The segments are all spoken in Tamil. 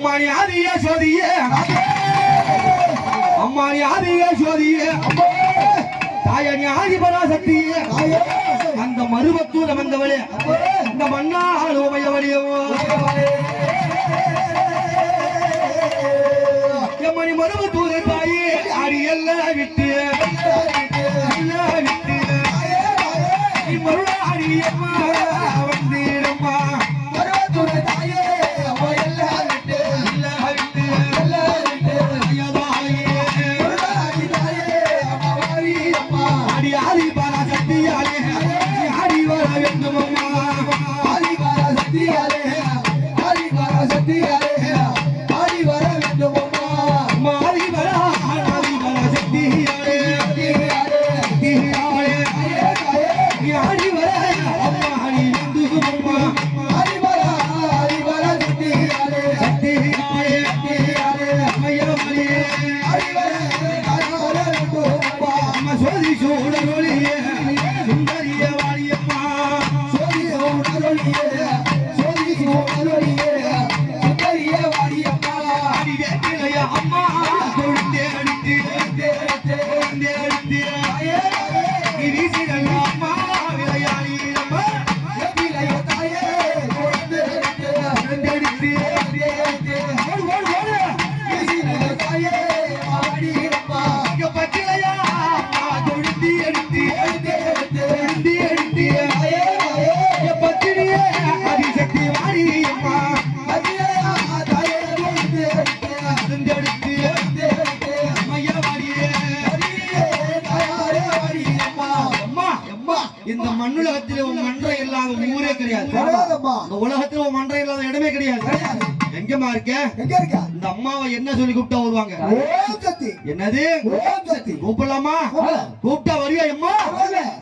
அம்மானி ஆதிய சோதியே அம்மானி ஆதிய சோதியே தாயணி ஆதிபராசக்தியே அந்த மருவத்தூர் வந்தவளே இந்த மண்ணால் உமையவளியோ எம்மணி மருவத்தூர் தாயே அடி எல்லாம் விட்டு விட்டு மருளாடி அம்மா வந்தீரம்மா மருவத்தூர் தாயே இந்த மண்ணுலகத்திலே ஒரு மன்றம் இல்லாத ஊரே கிடையாது. இந்த உலகத்துல ஒரு மன்றம் இல்லாத இடமே கிடையாது. எங்கம்மா இருக்க? இந்த அம்மாவை என்ன சொல்லி கூப்பிட்டா வருவாங்க? என்னது? கூப்பிடலாமா? கூப்பிட்டா வருவியா அம்மா?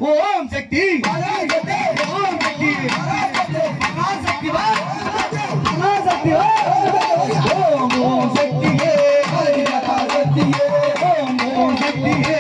ஓம் சக்தி, ஓம் சக்தி, சக்தி வா, சக்தி வா, ஓம் ஓம் சக்தியே, சக்தியே, ஓம் ஓம் சக்தியே,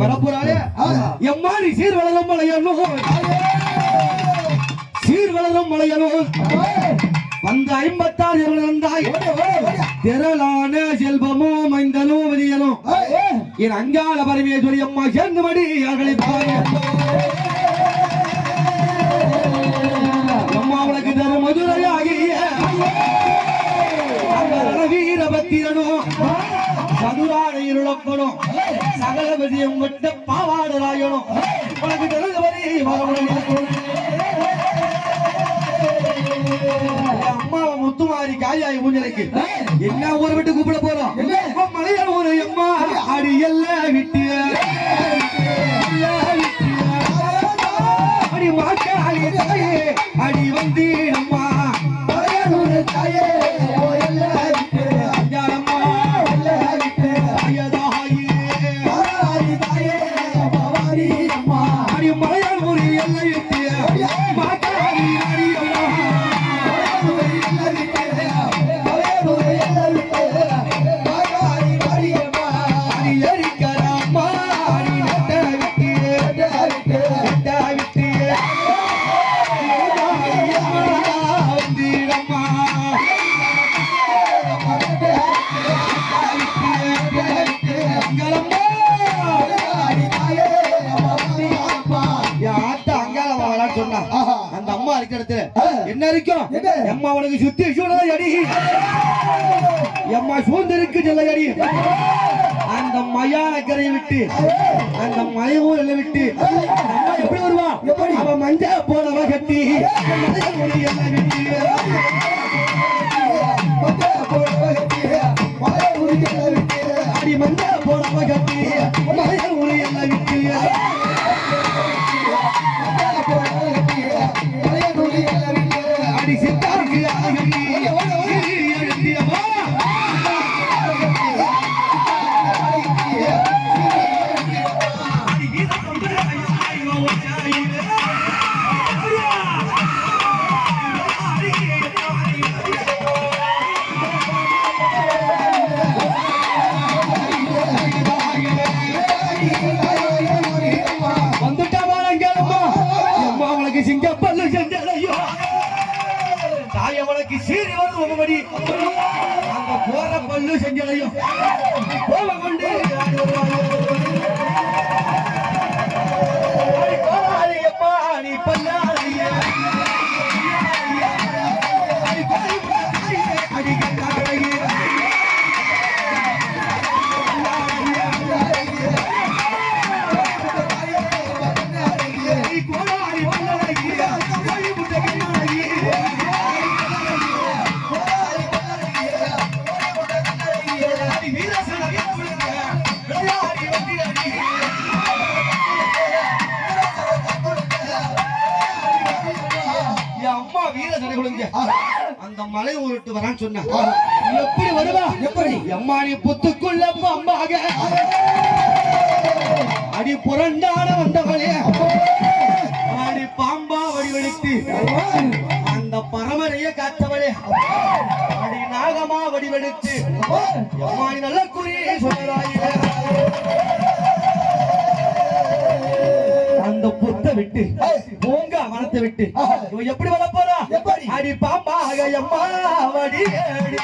வரப்போறாளே எம்மா நீ சீர்வளரும் மலையனோ சீர்வளரும் மலையனோ வந்த 56 இறந்தாய் திரளான செல்வமோ மைந்தனோ விதியனோ என் அங்காள பரமேஸ்வரி அம்மா சேர்ந்து மடி அழைப்பாய் அம்மா உனக்கு தரு மதுரையாகிய வீரபத்திரனோ சதுராடை இருளப்பனும் சகல விஜயம் விட்ட பாவாடராயனும் உனக்கு தெரிந்தவரை அம்மாவை முத்துமாரி காயாய் ஊஞ்சலைக்கு என்ன ஊரை விட்டு கூப்பிட போறோம்? மலையாள ஊரு அம்மா அடி எல்லாம் விட்டு அடி மாக்காளி தாயே அடி வந்து அம்மா தாயே என்ன இருக்கும் எம்மா உனக்கு சுத்தி சூழல் அடி எம்மா சூழ்ந்திருக்கு சொல்ல அடி அந்த மயானக்கரை விட்டு அந்த மலையூரில் விட்டு அம்மா எப்படி வருவான் அவன் மஞ்ச போனவ கட்டி எல்லாம் விட்டு அடி மஞ்ச போனவ கட்டி மலையூரி எல்லாம் விட்டு அடி சித்தாருக்கு சிங்கப்பல்லு செஞ்சலையோ தாயவனுக்கு சீரி வந்து உமடி அந்த போற பல்லு செஞ்சலையோ போவ கொண்டு நீ பல்லாரிய அம்மா வீர சடை கொடுங்க அந்த மலை ஊருட்டு வரான்னு சொன்ன எப்படி வருவா எப்படி அம்மா நீ புத்துக்குள்ள அம்மாக அடி புரண்டான வந்தவளே அடி பாம்பா வடிவெடுத்து அந்த பரமரைய காத்தவளே அடி நாகமா வடிவெடுத்து அம்மா நீ நல்ல குறி சொல்லறாயே அந்த புத்தை விட்டு பூங்க வனத்தை விட்டு இவன் எப்படி வர போறா அடி பாம்பா அம்மா வடி அடி